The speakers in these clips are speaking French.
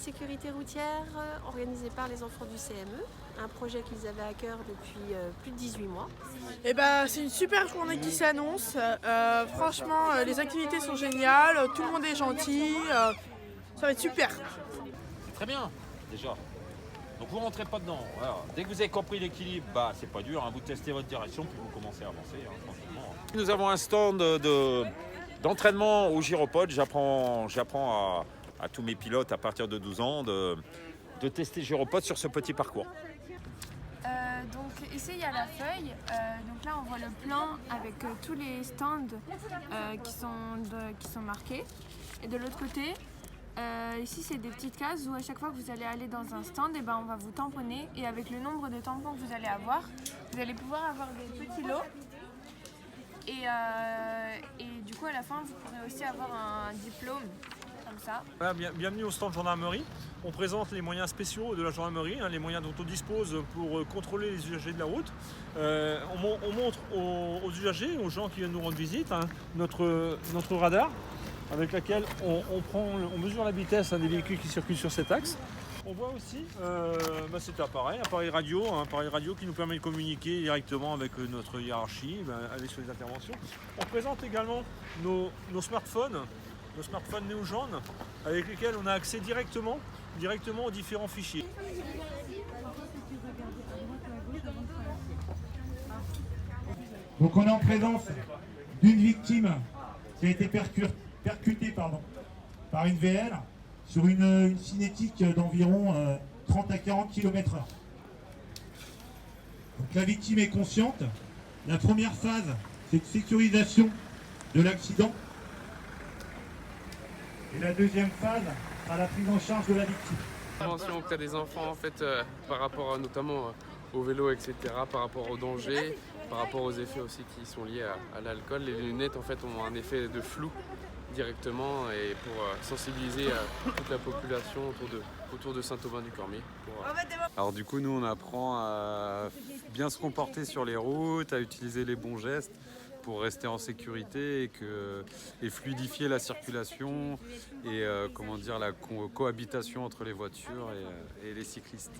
sécurité routière organisé par les enfants du CME, un projet qu'ils avaient à cœur depuis plus de 18 mois. Eh ben, c'est une super journée qui s'annonce. Franchement, les activités sont géniales, tout le monde est gentil, ça va être super. C'est très bien, déjà. Donc vous rentrez pas dedans. Voilà. Dès que vous avez compris l'équilibre, c'est pas dur, hein. Vous testez votre direction, puis vous commencez à avancer, hein, tranquillement. Nous avons un stand d'entraînement au gyropode. J'apprends à tous mes pilotes à partir de 12 ans de tester le gyropode sur ce petit parcours. Donc ici il y a la feuille, donc là on voit le plan avec tous les stands qui sont marqués. Et de l'autre côté, ici c'est des petites cases où à chaque fois que vous allez aller dans un stand, on va vous tamponner et avec le nombre de tampons que vous allez avoir, vous allez pouvoir avoir des petits lots. Et du coup à la fin vous pourrez aussi avoir un diplôme comme ça. Voilà, bienvenue au stand gendarmerie. On présente les moyens spéciaux de la gendarmerie, les moyens dont on dispose pour contrôler les usagers de la route. On montre aux usagers, aux gens qui viennent nous rendre visite, notre radar avec lequel on mesure la vitesse des véhicules qui circulent sur cet axe. On voit aussi cet appareil radio qui nous permet de communiquer directement avec notre hiérarchie, aller sur les interventions. On présente également nos smartphones néo-jaunes avec lesquels on a accès directement aux différents fichiers. Donc on est en présence d'une victime qui a été percutée par une VL sur une cinétique d'environ 30 à 40 km/h. Donc la victime est consciente. La première phase, c'est une sécurisation de l'accident. Et la deuxième phase sera la prise en charge de la victime. Attention que tu as des enfants en fait, par rapport notamment au vélo, etc., par rapport au danger, par rapport aux effets aussi qui sont liés à l'alcool. Les lunettes en fait ont un effet de flou directement et pour sensibiliser toute la population autour de Saint-Aubin-du-Cormier. Alors du coup nous on apprend à bien se comporter sur les routes, à utiliser les bons gestes pour rester en sécurité et fluidifier la circulation et la cohabitation entre les voitures et les cyclistes.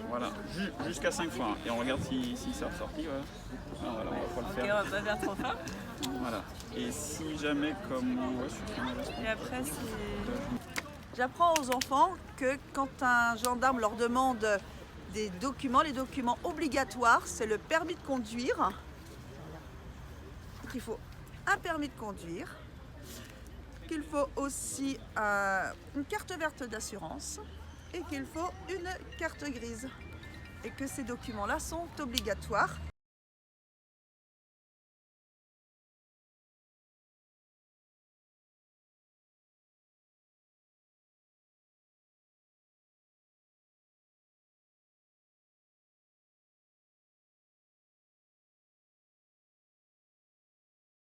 Voilà. Jusqu'à 5 fois. Et on regarde si ça a ressorti. Voilà. Voilà, on va pas le faire. Ok, on va pas faire trop fort. Voilà. Et si jamais Et après, j'apprends aux enfants que quand un gendarme leur demande des documents, les documents obligatoires, c'est le permis de conduire. Donc, il faut un permis de conduire, qu'il faut aussi une carte verte d'assurance et qu'il faut une carte grise. Et que ces documents-là sont obligatoires